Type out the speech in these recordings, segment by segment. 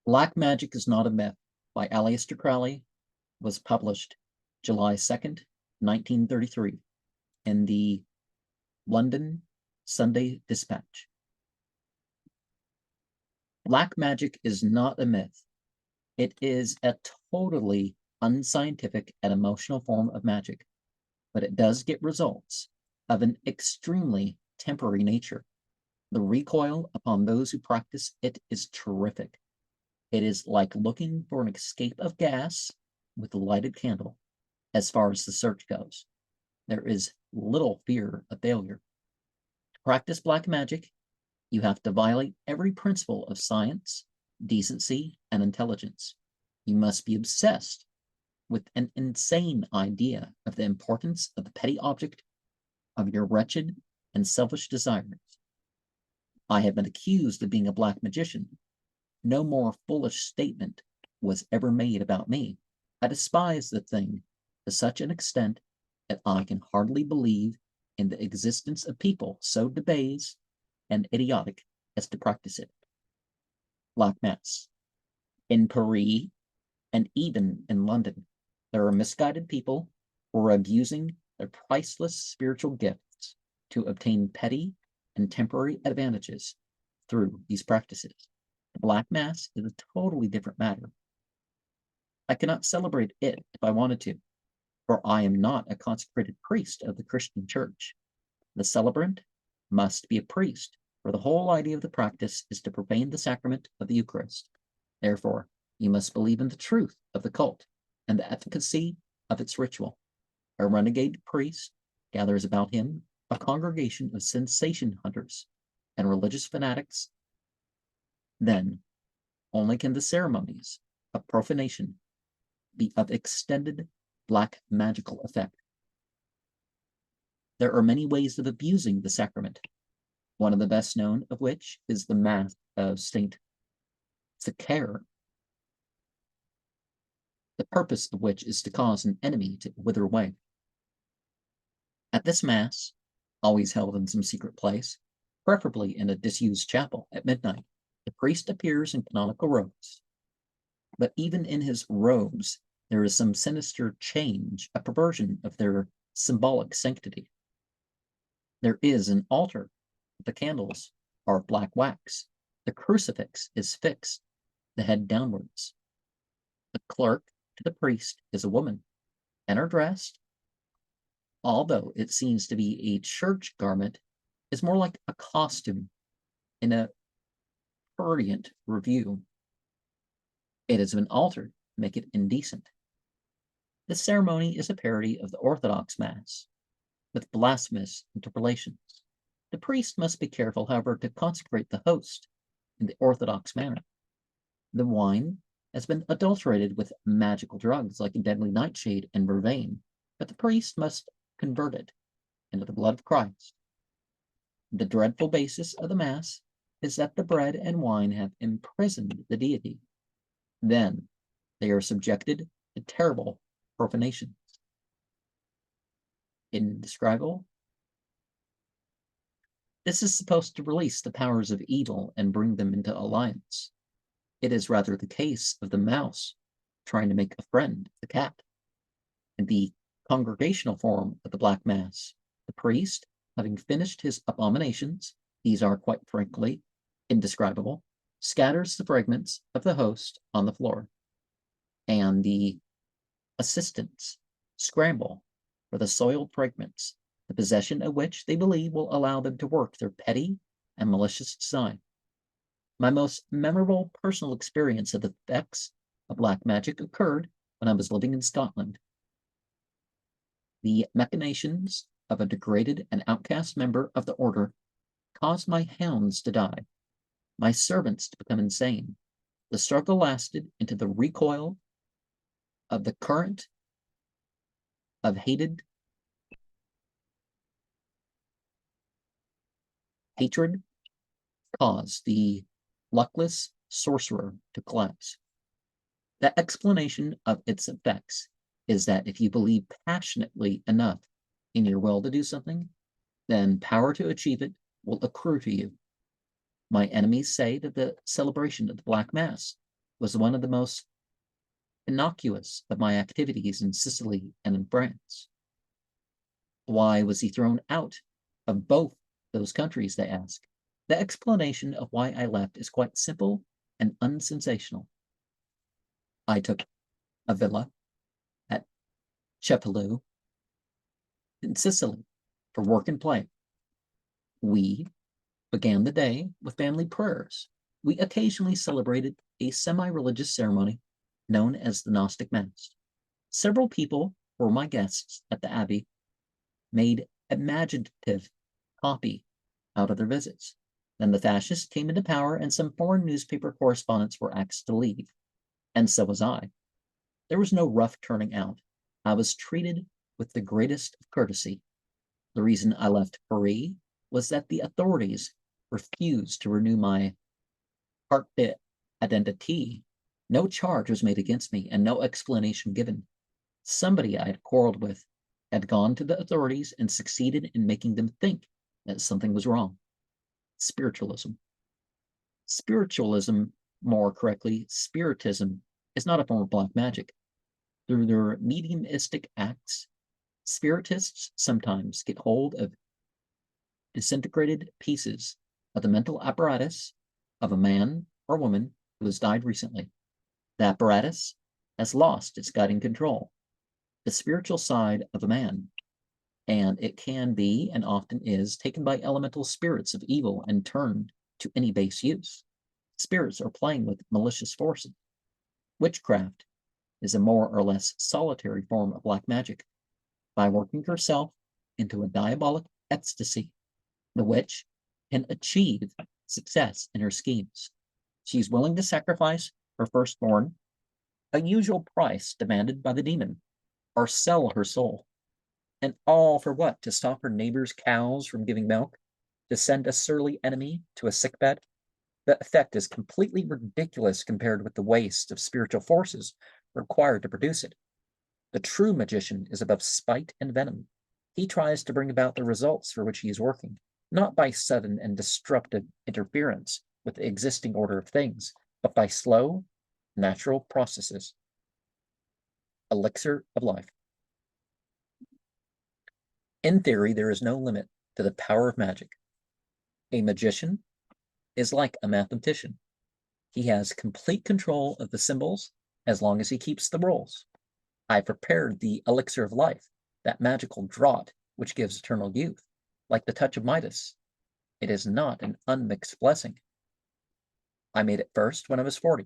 Black Magic is Not a Myth by Aleister Crowley was published July 2nd, 1933 in the London Sunday Dispatch. Black magic is not a myth. It is a totally unscientific and emotional form of magic, but it does get results of an extremely temporary nature. The recoil upon those who practice it is terrific. It is like looking for an escape of gas with a lighted candle, as far as the search goes. There is little fear of failure. To practice black magic, you have to violate every principle of science, decency, and intelligence. You must be obsessed with an insane idea of the importance of the petty object of your wretched and selfish desires. I have been accused of being a black magician. No more foolish statement was ever made about me. I despise the thing to such an extent that I can hardly believe in the existence of people so debased and idiotic as to practice it. Black Mass. In Paris, and even in London, there are misguided people who are abusing their priceless spiritual gifts to obtain petty and temporary advantages through these practices. The Black Mass is a totally different matter. I cannot celebrate it if I wanted to, for I am not a consecrated priest of the Christian Church. The celebrant must be a priest, for the whole idea of the practice is to profane the sacrament of the Eucharist. Therefore, you must believe in the truth of the cult and the efficacy of its ritual. A renegade priest gathers about him a congregation of sensation hunters and religious fanatics. Then, only can the ceremonies of profanation be of extended black magical effect. There are many ways of abusing the sacrament, one of the best known of which is the Mass of Saint Zacchaire, the purpose of which is to cause an enemy to wither away. At this Mass, always held in some secret place, preferably in a disused chapel at midnight, the priest appears in canonical robes. But even in his robes, there is some sinister change, a perversion of their symbolic sanctity. There is an altar. The candles are of black wax. The crucifix is fixed, the head downwards. The clerk to the priest is a woman, and her dress, although it seems to be a church garment, is more like a costume in a prurient review. It has been altered to make it indecent. The ceremony is a parody of the Orthodox Mass, with blasphemous interpolations. The priest must be careful, however, to consecrate the host in the Orthodox manner. The wine has been adulterated with magical drugs like a deadly nightshade and vervain, but the priest must convert it into the blood of Christ. The dreadful basis of the Mass is that the bread and wine have imprisoned the deity. Then they are subjected to terrible profanations. Indescribable. This is supposed to release the powers of evil and bring them into alliance. It is rather the case of the mouse trying to make a friend of the cat. In the congregational form of the Black Mass, the priest, having finished his abominations, these are quite frankly indescribable, scatters the fragments of the host on the floor, and the assistants scramble for the soiled fragments, the possession of which they believe will allow them to work their petty and malicious design. My most memorable personal experience of the effects of black magic occurred when I was living in Scotland. The machinations of a degraded and outcast member of the order caused my hounds to die, my servants to become insane. The struggle lasted into the recoil of the current of hatred caused the luckless sorcerer to collapse. The explanation of its effects is that if you believe passionately enough in your will to do something, then power to achieve it will accrue to you. My enemies say that the celebration of the Black Mass was one of the most innocuous of my activities in Sicily and in France. Why was he thrown out of both those countries, they ask. The explanation of why I left is quite simple and unsensational. I took a villa at Cepalù in Sicily for work and play. We began the day with family prayers. We occasionally celebrated a semi-religious ceremony known as the Gnostic Mass. Several people were my guests at the Abbey, made imaginative copy out of their visits. Then the fascists came into power and some foreign newspaper correspondents were asked to leave. And so was I. There was no rough turning out. I was treated with the greatest of courtesy. The reason I left Paris was that the authorities refused to renew my carte d'identité. No charge was made against me and no explanation given. Somebody I had quarreled with had gone to the authorities and succeeded in making them think that something was wrong. Spiritualism. Spiritualism, more correctly, spiritism, is not a form of black magic. Through their mediumistic acts, spiritists sometimes get hold of disintegrated pieces of the mental apparatus of a man or woman who has died recently. The apparatus has lost its guiding control, the spiritual side of a man, and it can be, and often is, taken by elemental spirits of evil and turned to any base use. Spirits are playing with malicious forces. Witchcraft is a more or less solitary form of black magic. By working herself into a diabolic ecstasy, the witch can achieve success in her schemes. She's willing to sacrifice her firstborn, a usual price demanded by the demon, or sell her soul. And all for what? To stop her neighbor's cows from giving milk? To send a surly enemy to a sickbed? The effect is completely ridiculous compared with the waste of spiritual forces required to produce it. The true magician is above spite and venom. He tries to bring about the results for which he is working, not by sudden and disruptive interference with the existing order of things, but by slow, natural processes. Elixir of life. In theory, there is no limit to the power of magic. A magician is like a mathematician. He has complete control of the symbols as long as he keeps the rules. I prepared the elixir of life, that magical draught which gives eternal youth, like the touch of Midas. It is not an unmixed blessing. I made it first when I was 40.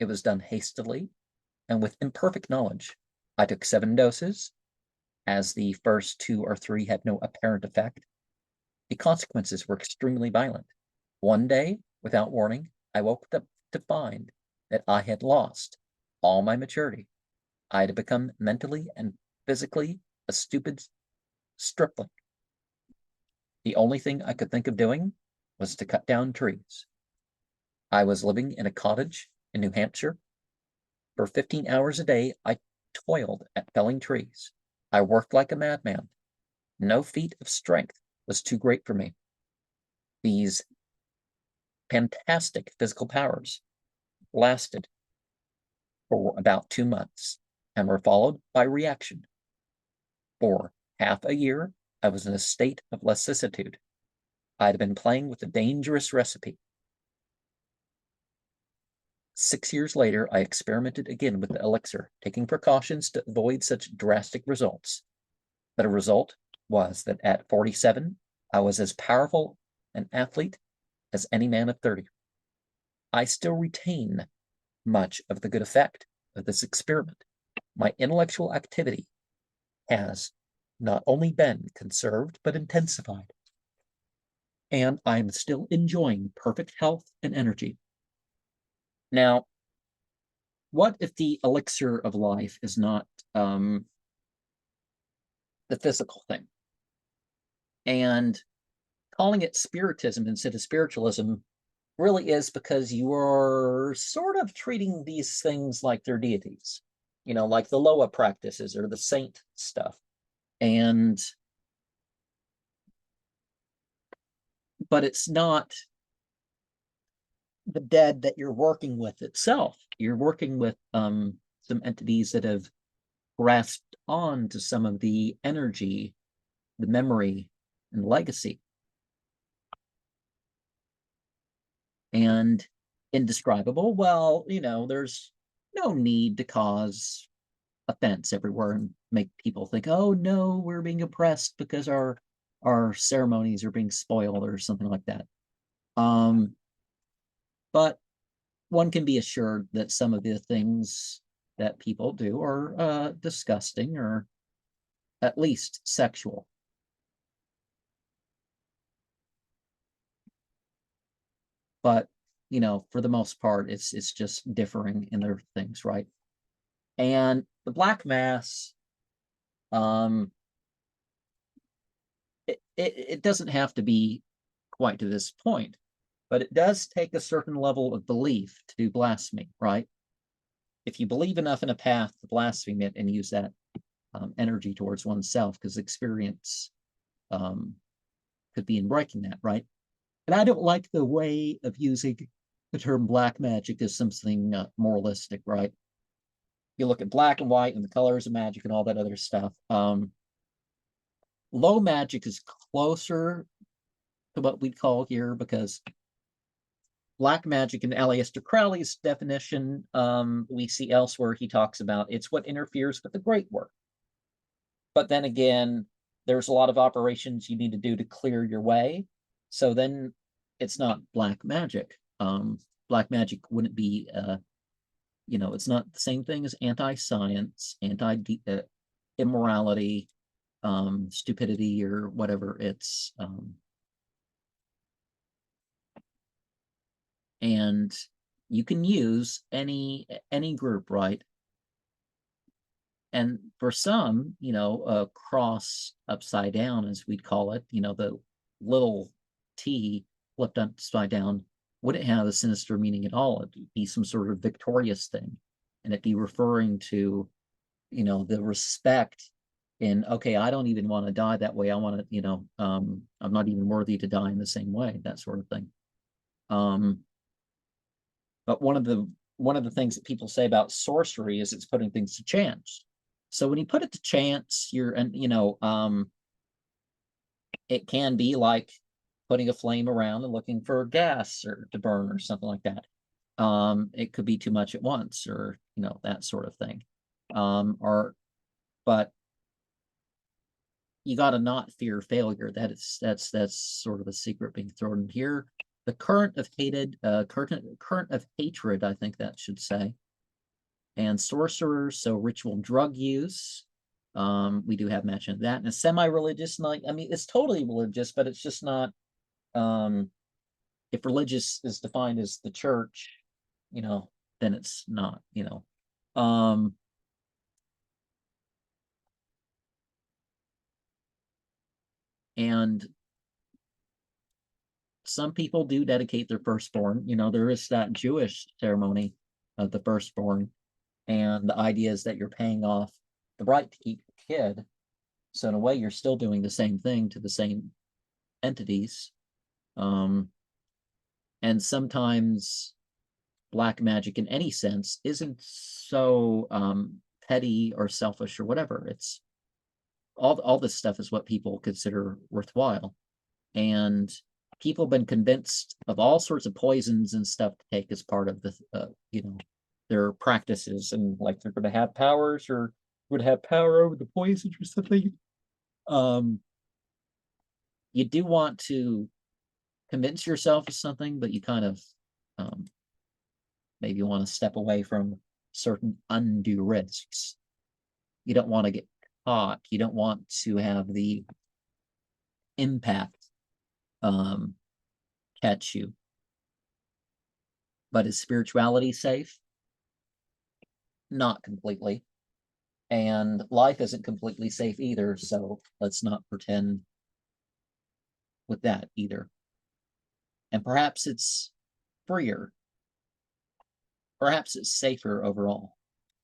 It was done hastily and with imperfect knowledge. I took 7 doses, as the first 2 or 3 had no apparent effect. The consequences were extremely violent. One day, without warning, I woke up to find that I had lost all my maturity. I had become mentally and physically a stupid stripling. The only thing I could think of doing was to cut down trees. I was living in a cottage in New Hampshire. For 15 hours a day, I toiled at felling trees. I worked like a madman. No feat of strength was too great for me. These fantastic physical powers lasted for about 2 months and were followed by reaction. For half a year, I was in a state of lassitude. I had been playing with a dangerous recipe. 6 years later, I experimented again with the elixir, taking precautions to avoid such drastic results. But a result was that at 47, I was as powerful an athlete as any man of 30. I still retain much of the good effect of this experiment. My intellectual activity has not only been conserved, but intensified. And I'm still enjoying perfect health and energy. Now, what if the elixir of life is not the physical thing? And calling it spiritism instead of spiritualism really is because you are sort of treating these things like they're deities, like the Loa practices or the saint stuff. But it's not the dead that you're working with itself. You're working with some entities that have grasped on to some of the energy, the memory, and legacy. And indescribable, well, there's no need to cause offense everywhere and make people think, oh no, we're being oppressed because our ceremonies are being spoiled or something like that. But one can be assured that some of the things that people do are disgusting or at least sexual. But for the most part, it's just differing in their things, right? And the Black Mass, it doesn't have to be quite to this point, but it does take a certain level of belief to do blasphemy, right? If you believe enough in a path to blaspheme it and use that energy towards oneself, because experience could be in breaking that, right? And I don't like the way of using the term black magic as something moralistic, right? You look at black and white and the colors of magic and all that other stuff. Low magic is closer to what we'd call here, because black magic in Aleister Crowley's definition, we see elsewhere he talks about it's what interferes with the great work. But then again, there's a lot of operations you need to do to clear your way. So then it's not black magic. Black magic wouldn't be, it's not the same thing as anti-science, immorality, stupidity, or whatever. It's and you can use any group, right? And for some, a cross upside down, as we'd call it, the little T flipped upside down, wouldn't have a sinister meaning at all. It'd be some sort of victorious thing. And it'd be referring to, the respect in, okay, I don't even want to die that way. I want to, I'm not even worthy to die in the same way, that sort of thing. But one of the things that people say about sorcery is it's putting things to chance. So when you put it to chance, it can be like putting a flame around and looking for gas or to burn or something like that. It could be too much at once, or that sort of thing. But you got to not fear failure. That's sort of a secret being thrown in here. The current of hatred, I think that should say. And sorcerers, so ritual drug use. We do have mentioned that. And a semi-religious, it's totally religious, but it's just not. If religious is defined as the church, then it's not. And some people do dedicate their firstborn. There is that Jewish ceremony of the firstborn, and the idea is that you're paying off the right to keep your kid. So in a way, you're still doing the same thing to the same entities. And sometimes black magic in any sense isn't so petty or selfish or whatever. It's all this stuff is what people consider worthwhile. And people have been convinced of all sorts of poisons and stuff to take as part of the, their practices, and like they're going to have powers or would have power over the poisons or something. You do want to convince yourself of something, but you kind of maybe want to step away from certain undue risks. You don't want to get caught. You don't want to have the impact catch you. But is spirituality safe? Not completely. And life isn't completely safe either, so let's not pretend with that either. And perhaps it's freer. Perhaps it's safer overall.